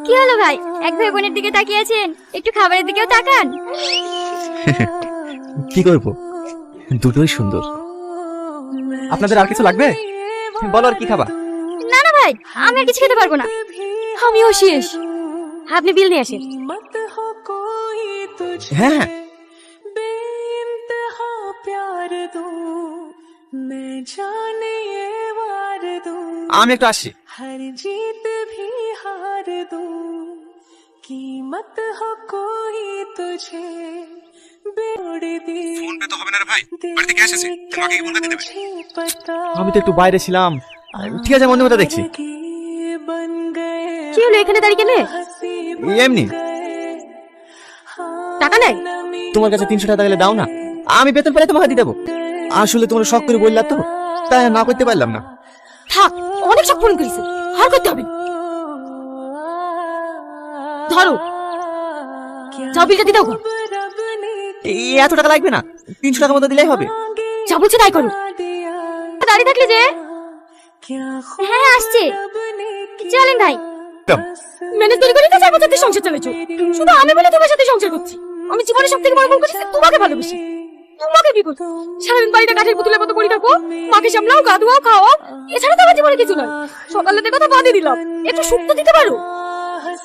কি হলো ভাই, এক ভাই বোনের দিকে তাকিয়ে আছেন, একটু খাবারের দিকেও তাকান। কি করবো, দুটোই সুন্দর। আপনাদের আর কিছু লাগবে? বলো আর কি খাবা? না না ভাই, আমি আর কিছু খেতে পারবো না। আমিও শেষ। আপনি বিল নিয়ে আসেন। হ্যাঁ হ্যাঁ। আমি একটু আসি। ফোন পে তো হবে না রে ভাই, বাড়িতে ক্যাশ আছে, তোমাকে কি বলতে দিতে হবে? আমি তো একটু বাইরে ছিলাম। ঠিক আছে, মনে মতো দেখছি। কি হলো, এখানে দাঁড়িয়ে কেনে? এমনি। টাকা নেই? তোমার কাছে 300 টাকা গেলে দাও না, আমি বেতন পেলে তোমাকে দিয়ে দেবো। আসলে তোমার শখ করে বললা তো, তাই আর না করতে পারলাম না। থাক, অনেক সব ফোন করেছে, আর করতে হবে। ধরো, যাও বিলটা দিয়ে দাও। এত টাকা লাগবে না, 300 টাকা মতো দিলেই হবে। যা বলছি তাই করো। দাঁড়িয়ে থাকলে যে। হ্যাঁ আসছে, চলেন ভাই। ম্যানেজ করে তো 4 বছর সংসার চালাচ্ছো, শুধু আমি বলে তোমার সাথে সংসার করছি। আমি জীবনে সব থেকে বড় ভুল করেছি, তোমাকে ভালোবাসি। তোমাকে বিপদ, সারাদিন বাড়িটা কাঠের পুতুলের মতো করে থাকো, মাকে সামলাও, গা ধোয়াও, খাওয়াও, এছাড়া তো আমার জীবনে কিছু নয়। সকালের কথা বাদে দিলাম, একটু সুখ তো দিতে পারো।